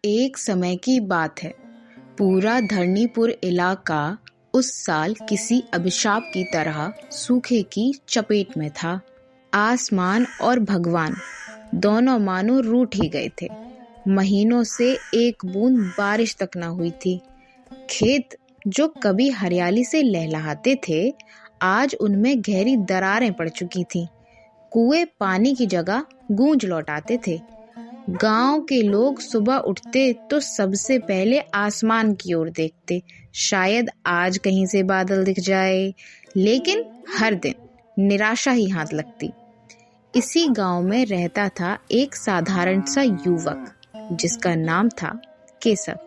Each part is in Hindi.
एक समय की बात है। पूरा धरणीपुर इलाका उस साल किसी अभिशाप की तरह सूखे की चपेट में था। आसमान और भगवान दोनों मानो रूठ ही गए थे। महीनों से एक बूंद बारिश तक न हुई थी। खेत जो कभी हरियाली से लहलहाते थे, आज उनमें गहरी दरारें पड़ चुकी थीं। कुएं पानी की जगह गूंज लौटाते थे। गांव के लोग सुबह उठते तो सबसे पहले आसमान की ओर देखते, शायद आज कहीं से बादल दिख जाए। लेकिन हर दिन निराशा ही हाथ लगती। इसी गांव में रहता था एक साधारण सा युवक जिसका नाम था केशव।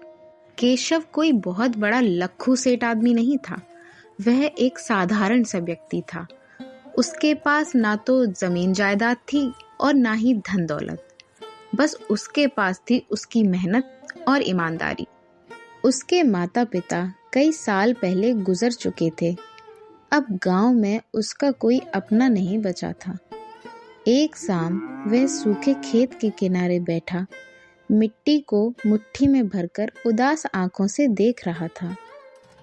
केशव कोई बहुत बड़ा लक्खू सेठ आदमी नहीं था। वह एक साधारण सा व्यक्ति था। उसके पास ना तो जमीन जायदाद थी और ना ही धन दौलत। बस उसके पास थी उसकी मेहनत और ईमानदारी। उसके माता पिता कई साल पहले गुजर चुके थे। अब गांव में उसका कोई अपना नहीं बचा था। एक शाम वह सूखे खेत के किनारे बैठा मिट्टी को मुट्ठी में भरकर उदास आंखों से देख रहा था।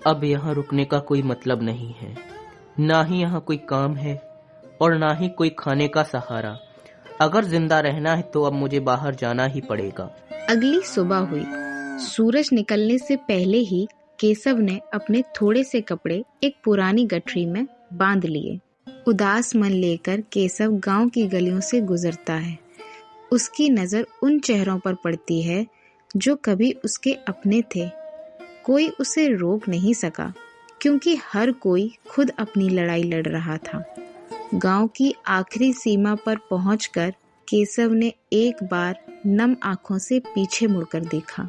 अब यहाँ रुकने का कोई मतलब नहीं है। ना ही यहाँ कोई काम है और ना ही कोई खाने का सहारा। अगर जिंदा रहना है तो अब मुझे बाहर जाना ही पड़ेगा। अगली सुबह हुई। सूरज निकलने से पहले ही केशव ने अपने थोड़े से कपड़े एक पुरानी गठरी में बांध लिए। उदास मन लेकर केशव गांव की गलियों से गुजरता है। उसकी नजर उन चेहरों पर पड़ती है जो कभी उसके अपने थे। कोई उसे रोक नहीं सका, क्योंकि हर कोई खुद अपनी लड़ाई लड़ रहा था। गांव की आखिरी सीमा पर पहुंचकर केशव ने एक बार नम आंखों से पीछे मुड़कर देखा।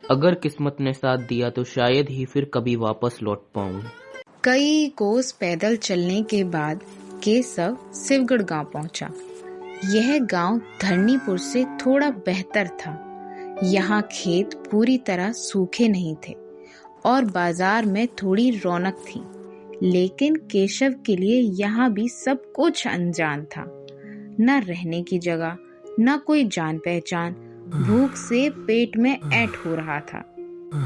अगर किस्मत ने साथ दिया तो शायद ही फिर कभी वापस लौट पाऊं। कई कोस पैदल चलने के बाद केशव शिवगढ़ गांव पहुंचा। यह गांव धरणीपुर से थोड़ा बेहतर था। यहाँ खेत पूरी तरह सूखे नहीं थे और बाजार में थोड़ी रौनक थी। लेकिन केशव के लिए यहाँ भी सब कुछ अनजान था। न रहने की जगह, न कोई जान पहचान। भूख से पेट में ऐंठ हो रहा था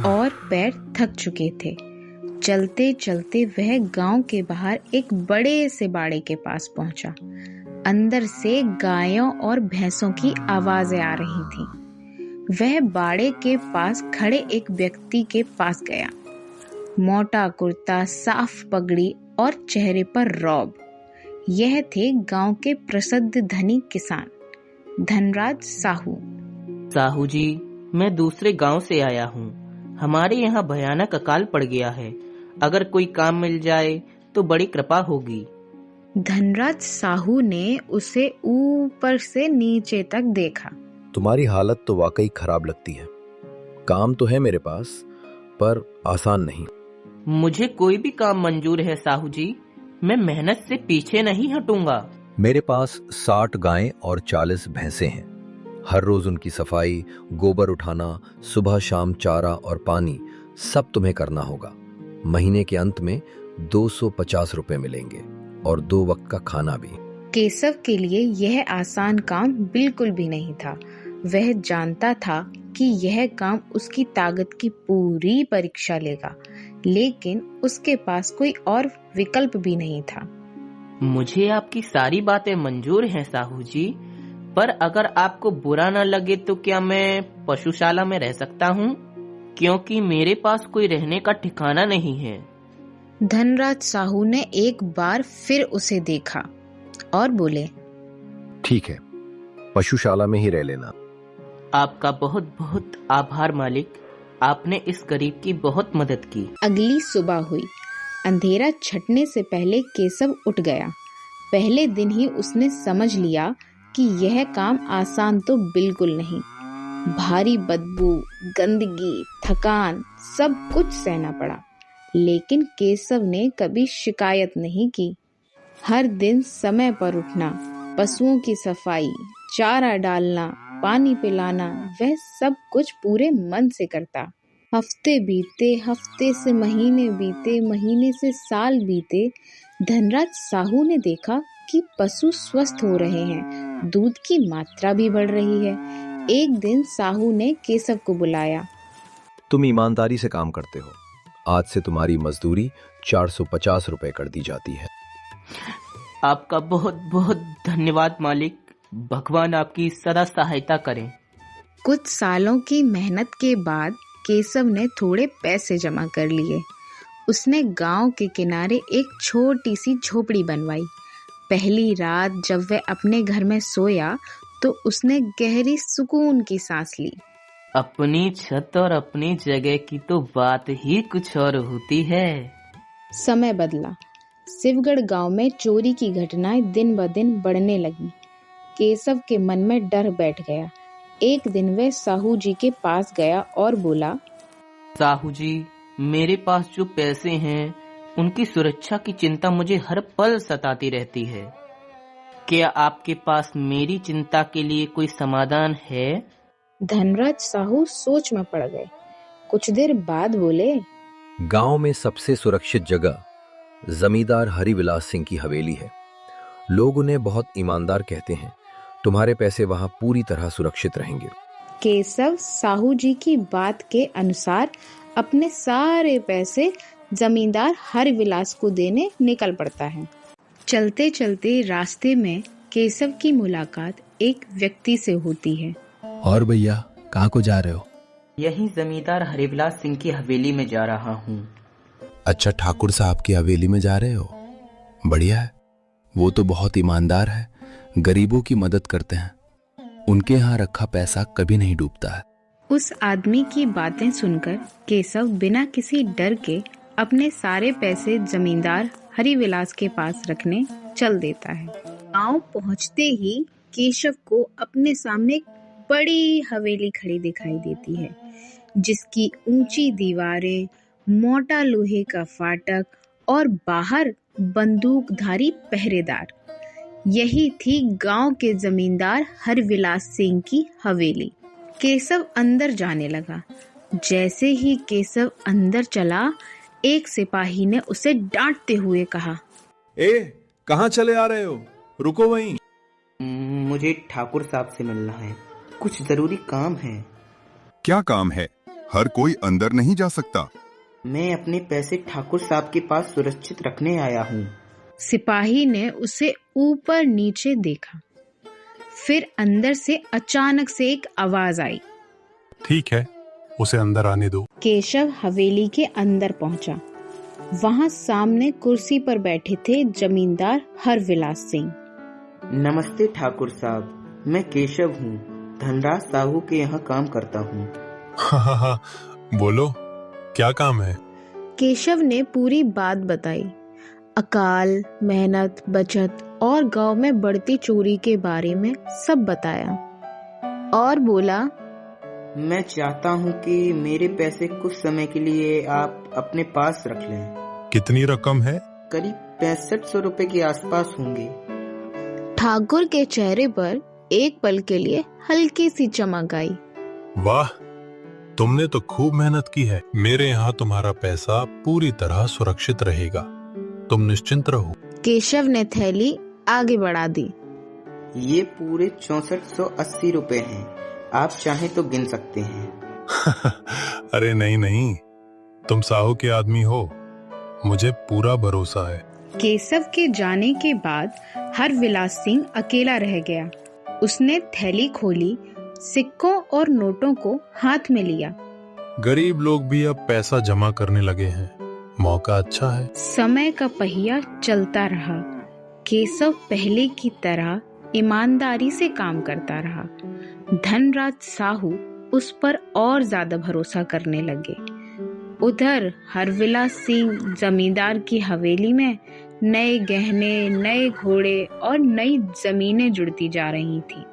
और पैर थक चुके थे। चलते चलते वह गांव के बाहर एक बड़े से बाड़े के पास पहुंचा। अंदर से गायों और भैंसों की आवाजें आ रही थीं। वह बाड़े के पास खड़े एक व्यक्ति के पास गया। मोटा कुर्ता, साफ पगड़ी और चेहरे पर रौब। यह थे गांव के प्रसिद्ध धनी किसान धनराज साहू। साहू जी, मैं दूसरे गांव से आया हूँ। हमारे यहाँ भयानक अकाल पड़ गया है। अगर कोई काम मिल जाए तो बड़ी कृपा होगी। धनराज साहू ने उसे ऊपर से नीचे तक देखा। तुम्हारी हालत तो वाकई खराब लगती है। काम तो है मेरे पास, पर आसान नहीं। मुझे कोई भी काम मंजूर है साहू जी। मैं मेहनत से पीछे नहीं हटूंगा। मेरे पास 60 गायें और 40 भैंसे हैं। हर रोज उनकी सफाई, गोबर उठाना, सुबह शाम चारा और पानी सब तुम्हें करना होगा। महीने के अंत में 250 रुपए मिलेंगे और 2 वक्त का खाना भी। केशव के लिए यह आसान काम बिल्कुल भी नहीं था। वह जानता था कि यह काम उसकी ताकत की पूरी परीक्षा लेगा, लेकिन उसके पास कोई और विकल्प भी नहीं था। मुझे आपकी सारी बातें मंजूर हैं साहू जी, पर अगर आपको बुरा न लगे तो क्या मैं पशुशाला में रह सकता हूँ? क्योंकि मेरे पास कोई रहने का ठिकाना नहीं है। धनराज साहू ने एक बार फिर उसे देखा और बोले, ठीक है, पशुशाला में ही रह लेना। आपका बहुत बहुत आभार मालिक। आपने इस गरीब की बहुत मदद की। अगली सुबह हुई। अंधेरा छटने से पहले केशव उठ गया। पहले दिन ही उसने समझ लिया कि यह काम आसान तो बिल्कुल नहीं। भारी बदबू, गंदगी, थकान सब कुछ सहना पड़ा, लेकिन केशव ने कभी शिकायत नहीं की। हर दिन समय पर उठना, पशुओं की सफाई, चारा डालना, पानी पिलाना, वह सब कुछ पूरे मन से करता। हफ्ते बीते, हफ्ते से महीने बीते, महीने से साल बीते। धनराज साहू ने देखा कि पशु स्वस्थ हो रहे हैं, दूध की मात्रा भी बढ़ रही है। एक दिन साहू ने केशव को बुलाया। तुम ईमानदारी से काम करते हो, आज से तुम्हारी मजदूरी 450 रुपए कर दी जाती है। आपका बहुत बहुत धन्यवाद मालिक, भगवान आपकी सदा सहायता करें। कुछ सालों की मेहनत के बाद केशव ने थोड़े पैसे जमा कर लिए। उसने गांव के किनारे एक छोटी सी झोपड़ी बनवाई। पहली रात जब वह अपने घर में सोया तो उसने गहरी सुकून की सांस ली। अपनी छत और अपनी जगह की तो बात ही कुछ और होती है। समय बदला। शिवगढ़ गांव में चोरी की घटनाएं दिन ब दिन बढ़ने लगी। केशव के मन में डर बैठ गया। एक दिन वह साहू जी के पास गया और बोला, साहू जी, मेरे पास जो पैसे हैं उनकी सुरक्षा की चिंता मुझे हर पल सताती रहती है। क्या आपके पास मेरी चिंता के लिए कोई समाधान है? धनराज साहू सोच में पड़ गए। कुछ देर बाद बोले, गांव में सबसे सुरक्षित जगह जमींदार हरिविलास सिंह की हवेली है। लोग उन्हें बहुत ईमानदार कहते हैं। तुम्हारे पैसे वहां पूरी तरह सुरक्षित रहेंगे। केशव साहू जी की बात के अनुसार अपने सारे पैसे जमींदार हरविलास को देने निकल पड़ता है। चलते चलते रास्ते में केशव की मुलाकात एक व्यक्ति से होती है। और भैया, कहाँ को जा रहे हो? यही जमींदार हरिविलास सिंह की हवेली में जा रहा हूँ। अच्छा, ठाकुर साहब की हवेली में जा रहे हो? बढ़िया है। वो तो बहुत ईमानदार है, गरीबों की मदद करते हैं। उनके यहाँ रखा पैसा कभी नहीं डूबता है। उस आदमी की बातें सुनकर केशव बिना किसी डर के अपने सारे पैसे जमींदार हरिविलास के पास रखने चल देता है। गांव पहुंचते ही केशव को अपने सामने एक बड़ी हवेली खड़ी दिखाई देती है, जिसकी ऊंची दीवारें, मोटा लोहे का फाटक और बाहर बंदूकधारी पहरेदार। यही थी गांव के जमींदार हरविलास सिंह की हवेली। केशव अंदर जाने लगा। जैसे ही केशव अंदर चला, एक सिपाही ने उसे डांटते हुए कहा, कहाँ चले आ रहे हो? रुको वहीं। मुझे ठाकुर साहब से मिलना है, कुछ जरूरी काम है। क्या काम है? हर कोई अंदर नहीं जा सकता। मैं अपने पैसे ठाकुर साहब के पास सुरक्षित रखने आया हूँ। सिपाही ने उसे ऊपर नीचे देखा। फिर अंदर से अचानक से एक आवाज आई, ठीक है, उसे अंदर आने दो। केशव हवेली के अंदर पहुंचा। वहां सामने कुर्सी पर बैठे थे जमींदार हरविलास सिंह। नमस्ते ठाकुर साहब, मैं केशव हूँ, धनराज साहू के यहाँ काम करता हूँ। हाँ, बोलो, क्या काम है? केशव ने पूरी बात बताई। अकाल, मेहनत, बचत और गांव में बढ़ती चोरी के बारे में सब बताया और बोला, मैं चाहता हूँ कि मेरे पैसे कुछ समय के लिए आप अपने पास रख लें। कितनी रकम है? करीब 6500 रुपए के आसपास होंगे। ठाकुर के चेहरे पर एक पल के लिए हल्की सी चमक आई। वाह, तुमने तो खूब मेहनत की है। मेरे यहाँ तुम्हारा पैसा पूरी तरह सुरक्षित रहेगा, तुम निश्चिंत रहो। केशव ने थैली आगे बढ़ा दी। ये पूरे 6480 रुपए हैं, आप चाहें तो गिन सकते हैं। अरे नहीं, तुम साहू के आदमी हो, मुझे पूरा भरोसा है। केशव के जाने के बाद हरविलास सिंह अकेला रह गया। उसने थैली खोली, सिक्कों और नोटों को हाथ में लिया। गरीब लोग भी अब पैसा जमा करने लगे हैं, मौका अच्छा है। समय का पहिया चलता रहा। केशव पहले की तरह ईमानदारी से काम करता रहा। धनराज साहू उस पर और ज्यादा भरोसा करने लगे। उधर हरविलास सिंह जमींदार की हवेली में नए गहने, नए घोड़े और नई जमीनें जुड़ती जा रही थी,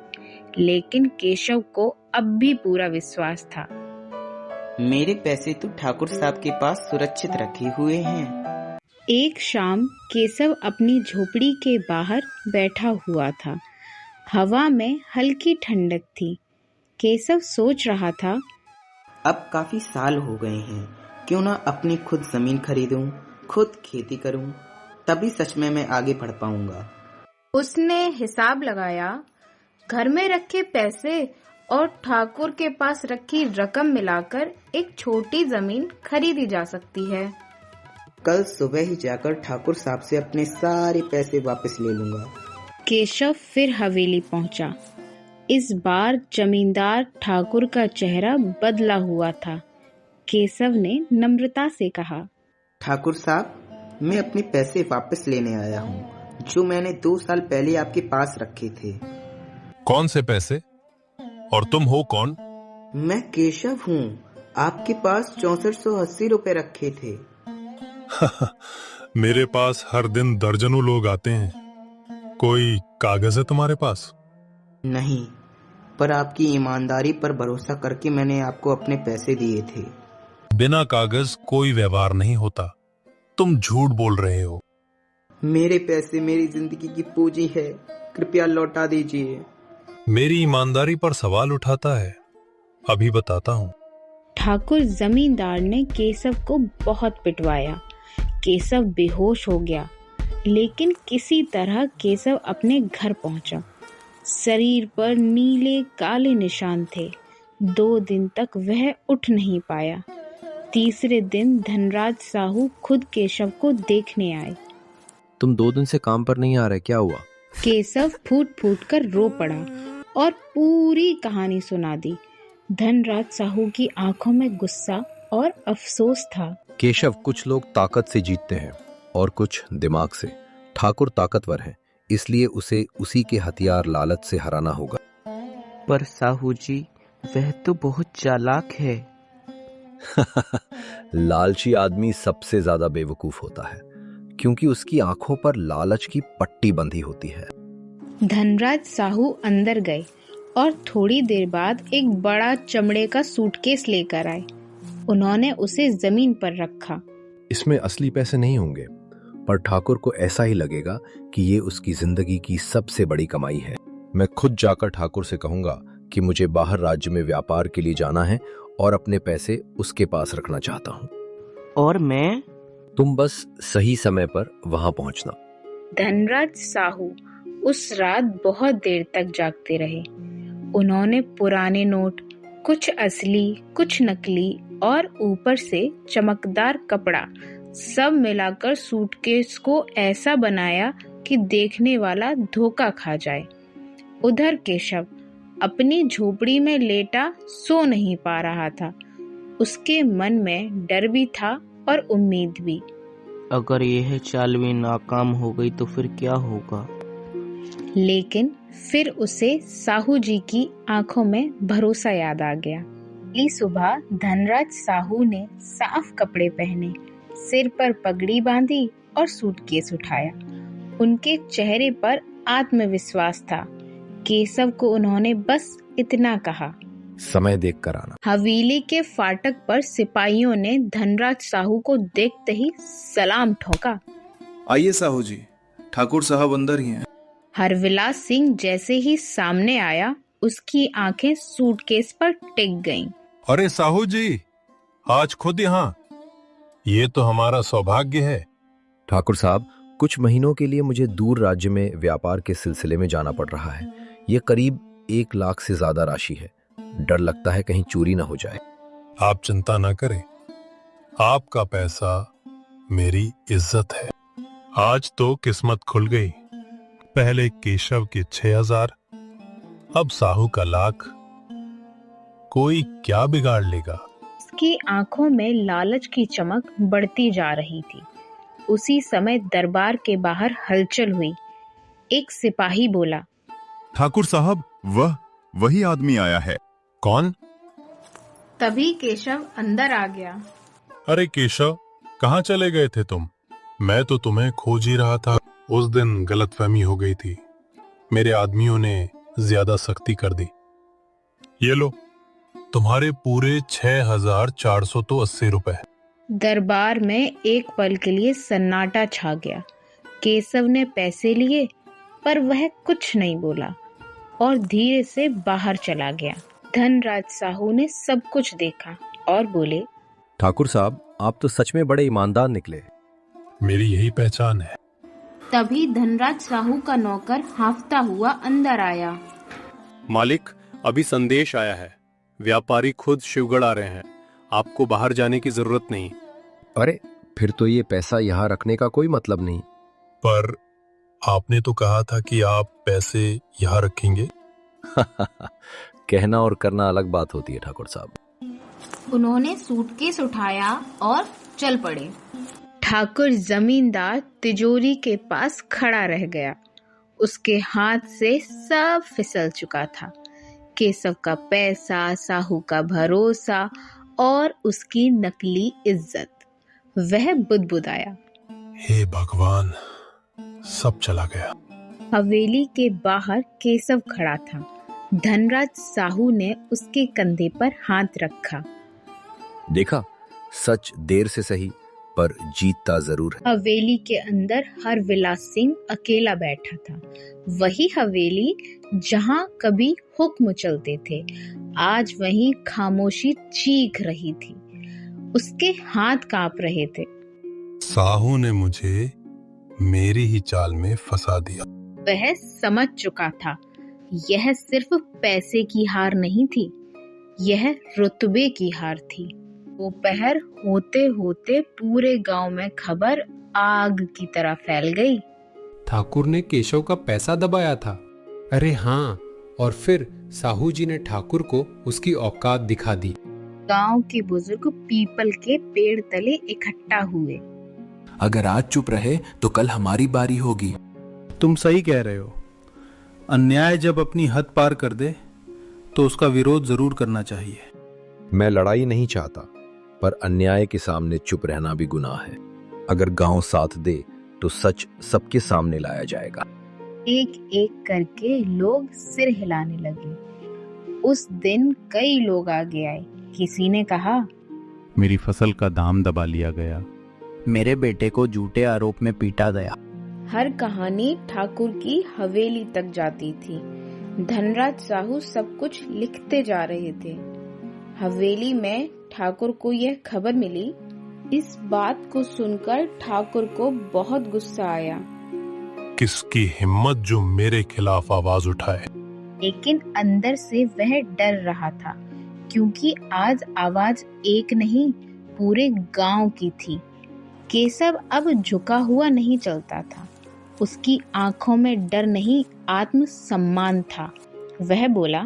लेकिन केशव को अब भी पूरा विश्वास था। मेरे पैसे तो ठाकुर साहब के पास सुरक्षित रखे हुए हैं। एक शाम केशव अपनी झोपड़ी के बाहर बैठा हुआ था। हवा में हल्की ठंडक थी। केशव सोच रहा था, अब काफी साल हो गए हैं, क्यों ना अपनी खुद जमीन खरीदूं, खुद खेती करूं, तभी सच में मैं आगे बढ़ पाऊंगा। उसने हिसाब लगाया। घर में रखे पैसे और ठाकुर के पास रखी रकम मिलाकर एक छोटी जमीन खरीदी जा सकती है। कल सुबह ही जाकर ठाकुर साहब से अपने सारे पैसे वापस ले लूंगा। केशव फिर हवेली पहुंचा। इस बार जमींदार ठाकुर का चेहरा बदला हुआ था। केशव ने नम्रता से कहा, ठाकुर साहब, मैं अपने पैसे वापस लेने आया हूँ जो मैंने 2 साल पहले आपके पास रखे थे। कौन से पैसे? और तुम हो कौन? मैं केशव हूँ। आपके पास 6480 रुपए रखे थे। मेरे पास हर दिन दर्जनों लोग आते हैं। कोई कागज है तुम्हारे पास? नहीं, पर आपकी ईमानदारी पर भरोसा करके मैंने आपको अपने पैसे दिए थे। बिना कागज कोई व्यवहार नहीं होता। तुम झूठ बोल रहे हो। मेरे पैसे मेरी जिंदगी की पूंजी है, कृपया लौटा दीजिए। मेरी ईमानदारी पर सवाल उठाता है। अभी बताता हूँ। ठाकुर जमींदार ने केशव को बहुत पिटवाया। केशव बेहोश हो गया, लेकिन किसी तरह केशव अपने घर पहुंचा। शरीर पर नीले काले निशान थे। 2 दिन तक वह उठ नहीं पाया। तीसरे दिन धनराज साहू खुद केशव को देखने आए। तुम 2 दिन से काम पर नहीं आ रहे, क्या हुआ? केशव फूट फूट कर रो पड़ा और पूरी कहानी सुना दी। धनराज साहू की आंखों में गुस्सा और अफसोस था। केशव, कुछ लोग ताकत से जीतते हैं और कुछ दिमाग से। ठाकुर ताकतवर है, इसलिए उसे उसी के हथियार लालच से हराना होगा। पर साहू जी, वह तो बहुत चालाक है। लालची आदमी सबसे ज्यादा बेवकूफ होता है, क्योंकि उसकी आंखों पर लालच की पट्टी बंधी होती है। धनराज साहू अंदर गए और थोड़ी देर बाद एक बड़ा चमड़े का सूटकेस लेकर आए। उन्होंने उसे जमीन पर रखा। इसमें असली पैसे नहीं होंगे, पर ठाकुर को ऐसा ही लगेगा कि ये उसकी जिंदगी की सबसे बड़ी कमाई है। मैं खुद जाकर ठाकुर से कहूंगा कि मुझे बाहर राज्य में व्यापार के लिए जाना है और अपने पैसे उसके पास रखना चाहता हूँ। और मैं? तुम बस सही समय पर वहां पहुंचना। धनराज साहू उस रात बहुत देर तक जागते रहे। उन्होंने पुराने नोट, कुछ असली कुछ नकली और ऊपर से चमकदार कपड़ा, सब मिलाकर सूटकेस को ऐसा बनाया कि देखने वाला धोखा खा जाए। उधर केशव अपनी झोपड़ी में लेटा सो नहीं पा रहा था। उसके मन में डर भी था और उम्मीद भी। अगर यह चाल भी नाकाम हो गई तो फिर क्या होगा? लेकिन फिर उसे साहू जी की आंखों में भरोसा याद आ गया। अगली सुबह धनराज साहू ने साफ कपड़े पहने, सिर पर पगड़ी बांधी और सूटकेस उठाया। उनके चेहरे पर आत्मविश्वास था। केशव को उन्होंने बस इतना कहा, समय देख कर आना। हवेली के फाटक पर सिपाहियों ने धनराज साहू को देखते ही सलाम ठोका। आइए साहू जी, ठाकुर साहब अंदर ही हैं। हरविलास सिंह जैसे ही सामने आया, उसकी आंखें सूटकेस पर टिक गईं। अरे साहू जी, आज खुद यहाँ? ये तो हमारा सौभाग्य है। ठाकुर साहब, कुछ महीनों के लिए मुझे दूर राज्य में व्यापार के सिलसिले में जाना पड़ रहा है। ये करीब 1 लाख से ज्यादा राशि है। डर लगता है कहीं चोरी ना हो जाए। आप चिंता ना करें, आपका पैसा मेरी इज्जत है। आज तो किस्मत खुल गई। पहले केशव के 6000, अब साहू का 1,00,000। कोई क्या बिगाड़ लेगा? उसकी आंखों में लालच की चमक बढ़ती जा रही थी। उसी समय दरबार के बाहर हलचल हुई। एक सिपाही बोला, ठाकुर साहब, वही आदमी आया है। कौन? तभी केशव अंदर आ गया। अरे केशव, कहाँ चले गए थे तुम? मैं तो तुम्हें खोज ही रहा था। उस दिन गलतफहमी हो गई थी। मेरे आदमियों ने ज्यादा सख्ती कर दी। ये लो, तुम्हारे पूरे 6480 रुपए। दरबार में एक पल के लिए सन्नाटा छा गया। केशव ने पैसे लिए, पर वह कुछ नहीं बोला और धीरे से बाहर चला गया। धनराज साहू ने सब कुछ देखा और बोले, ठाकुर साहब, आप तो सच में बड़े ईमानदार निकले। मेरी यही पहचान है। तभी धनराज साहू का नौकर हांफता हुआ अंदर आया। मालिक, अभी संदेश आया है, व्यापारी खुद शिवगढ़ आ रहे हैं, आपको बाहर जाने की जरूरत नहीं। अरे फिर तो ये पैसा यहाँ रखने का कोई मतलब नहीं। पर आपने तो कहा था कि आप पैसे यहाँ रखेंगे। कहना और करना अलग बात होती है ठाकुर साहब। उन्होंने सूटकेस उठाया और चल पड़े। ठाकुर जमींदार तिजोरी के पास खड़ा रह गया। उसके हाथ से सब फिसल चुका था। केशव का पैसा, साहू का भरोसा और उसकी नकली इज्जत। वह बुदबुदाया, हे भगवान, सब चला गया। हवेली के बाहर केशव खड़ा था। धनराज साहू ने उसके कंधे पर हाथ रखा। देखा, सच देर से सही पर जीतता जरूर है। हवेली के अंदर हरविलास सिंह अकेला बैठा था। वही हवेली जहां कभी हुक्म चलते थे, आज वहीं खामोशी चीख रही थी। उसके हाथ कांप रहे थे। साहू ने मुझे मेरी ही चाल में फंसा दिया। वह समझ चुका था, यह सिर्फ पैसे की हार नहीं थी, यह रुतबे की हार थी। दोपहर होते होते पूरे गांव में खबर आग की तरह फैल गई। ठाकुर ने केशव का पैसा दबाया था। अरे हाँ, और फिर साहू जी ने ठाकुर को उसकी औकात दिखा दी। गांव के बुजुर्ग पीपल के पेड़ तले इकट्ठा हुए। अगर आज चुप रहे तो कल हमारी बारी होगी। तुम सही कह रहे हो। अन्याय जब अपनी हद पार कर दे तो उसका विरोध जरूर करना चाहिए। मैं लड़ाई नहीं चाहता, पर अन्याय के सामने चुप रहना भी गुनाह है। अगर गांव साथ दे तो सच सबके सामने लाया जाएगा। एक एक करके लोग सिर हिलाने लगे। उस दिन कई लोग आगे आए। किसी ने कहा, मेरी फसल का दाम दबा लिया गया, मेरे बेटे को झूठे आरोप में पीटा गया। हर कहानी ठाकुर की हवेली तक जाती थी। धनराज साहू सब कुछ लिखते जा रहे थे। हवेली में ठाकुर को यह खबर मिली। इस बात को सुनकर ठाकुर को बहुत गुस्सा आया। किसकी हिम्मत जो मेरे खिलाफ आवाज उठाए। लेकिन अंदर से वह डर रहा था, क्योंकि आज आवाज एक नहीं, पूरे गांव की थी। केशव अब झुका हुआ नहीं चलता था। उसकी आंखों में डर नहीं, आत्मसम्मान था। वह बोला,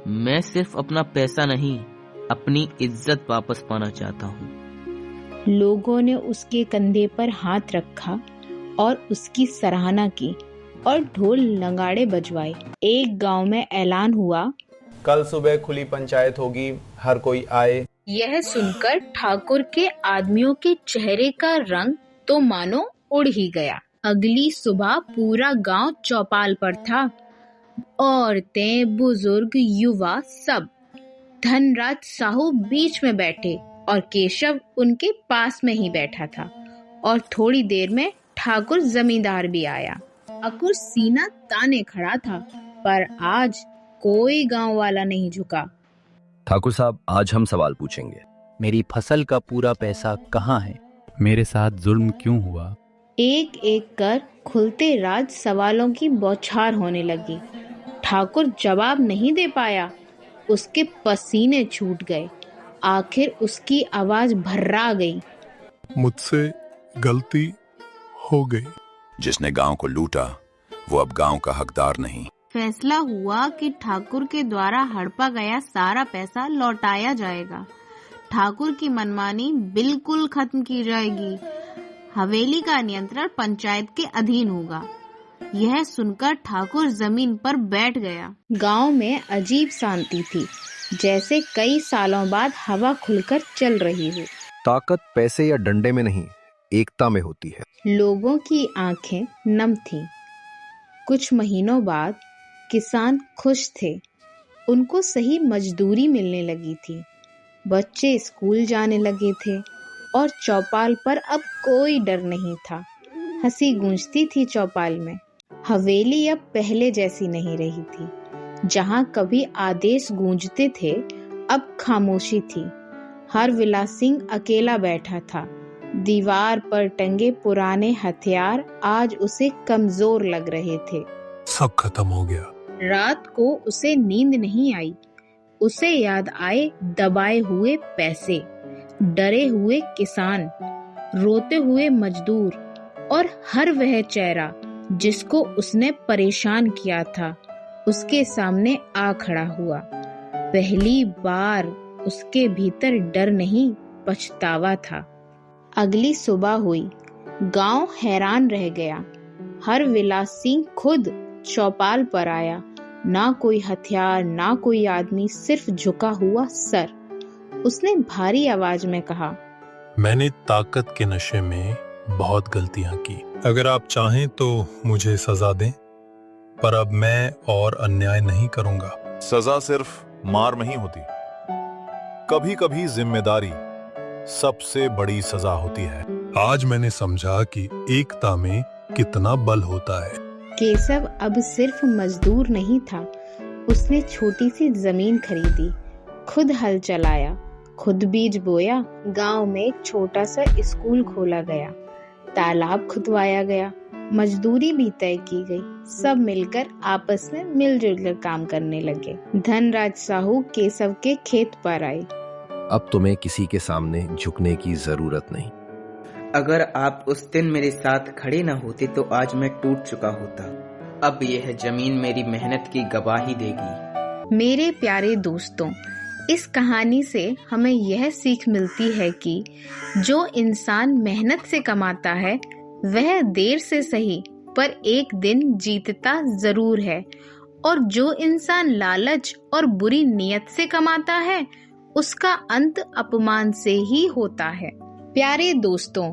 मैं सिर्फ अपना पैसा नहीं, अपनी इज्जत वापस पाना चाहता हूँ। लोगों ने उसके कंधे पर हाथ रखा और उसकी सराहना की और ढोल नगाड़े बजवाए। एक गांव में ऐलान हुआ, कल सुबह खुली पंचायत होगी, हर कोई आए। यह सुनकर ठाकुर के आदमियों के चेहरे का रंग तो मानो उड़ ही गया। अगली सुबह पूरा गांव चौपाल पर था। औरतें, बुजुर्ग, युवा सब। धनराज साहू बीच में बैठे और केशव उनके पास में ही बैठा था। और थोड़ी देर में ठाकुर जमींदार भी आया। ठाकुर सीना ताने खड़ा था, पर आज कोई गांव वाला नहीं झुका। ठाकुर साहब, आज हम सवाल पूछेंगे। मेरी फसल का पूरा पैसा कहाँ है? मेरे साथ जुल्म क्यों हुआ? एक एक कर खुलते राज सवालों की बौछार होने लगी। ठाकुर जवाब नहीं दे पाया। उसके पसीने छूट गए। आखिर उसकी आवाज भर्रा गई, मुझसे गलती हो गई। जिसने गांव को लूटा वो अब गांव का हकदार नहीं। फैसला हुआ कि ठाकुर के द्वारा हड़पा गया सारा पैसा लौटाया जाएगा। ठाकुर की मनमानी बिल्कुल खत्म की जाएगी। हवेली का नियंत्रण पंचायत के अधीन होगा। यह सुनकर ठाकुर जमीन पर बैठ गया। गांव में अजीब शांति थी, जैसे कई सालों बाद हवा खुलकर चल रही हो। ताकत पैसे या डंडे में नहीं, एकता में होती है। लोगों की आंखें नम थीं। कुछ महीनों बाद किसान खुश थे। उनको सही मजदूरी मिलने लगी थी। बच्चे स्कूल जाने लगे थे और चौपाल पर अब कोई डर नहीं था। हंसी गूंजती थी चौपाल में। हवेली अब पहले जैसी नहीं रही थी। जहां कभी आदेश गूंजते थे, अब खामोशी थी। हरविलास सिंह अकेला बैठा था। दीवार पर टंगे पुराने हथियार आज उसे कमजोर लग रहे थे। सब खत्म हो गया। रात को उसे नींद नहीं आई। उसे याद आए दबाए हुए पैसे, डरे हुए किसान, रोते हुए मजदूर और हर वह चेहरा जिसको उसने परेशान किया था उसके सामने आ खड़ा हुआ। पहली बार उसके भीतर डर नहीं पछतावा था। अगली सुबह हुई। गांव हैरान रह गया। हर विलास सिंह खुद चौपाल पर आया। ना कोई हथियार, ना कोई आदमी, सिर्फ झुका हुआ सर। उसने भारी आवाज में कहा, मैंने ताकत के नशे में बहुत गलतियां की। अगर आप चाहें तो मुझे सजा दें, पर अब मैं और अन्याय नहीं करूंगा। सजा सिर्फ मार नहीं होती, कभी कभी जिम्मेदारी सबसे बड़ी सजा होती है। आज मैंने समझा कि एकता में कितना बल होता है। केशव अब सिर्फ मजदूर नहीं था। उसने छोटी सी जमीन खरीदी, खुद हल चलाया, खुद बीज बोया। गांव में एक छोटा सा स्कूल खोला गया, तालाब खुदवाया गया, मजदूरी भी तय की गई। सब मिलकर आपस में मिलजुल कर काम करने लगे। धनराज साहू केशव के खेत पर आए। अब तुम्हें किसी के सामने झुकने की जरूरत नहीं। अगर आप उस दिन मेरे साथ खड़े न होते तो आज मैं टूट चुका होता। अब यह जमीन मेरी मेहनत की गवाही देगी। मेरे प्यारे दोस्तों, इस कहानी से हमें यह सीख मिलती है कि जो इंसान मेहनत से कमाता है वह देर से सही पर एक दिन जीतता जरूर है, और जो इंसान लालच और बुरी नीयत से कमाता है उसका अंत अपमान से ही होता है। प्यारे दोस्तों,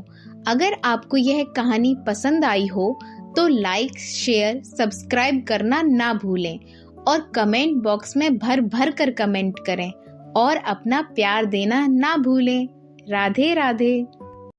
अगर आपको यह कहानी पसंद आई हो तो लाइक, शेयर, सब्सक्राइब करना ना भूलें और कमेंट बॉक्स में भर भर कर कमेंट करें और अपना प्यार देना ना भूलें। राधे राधे।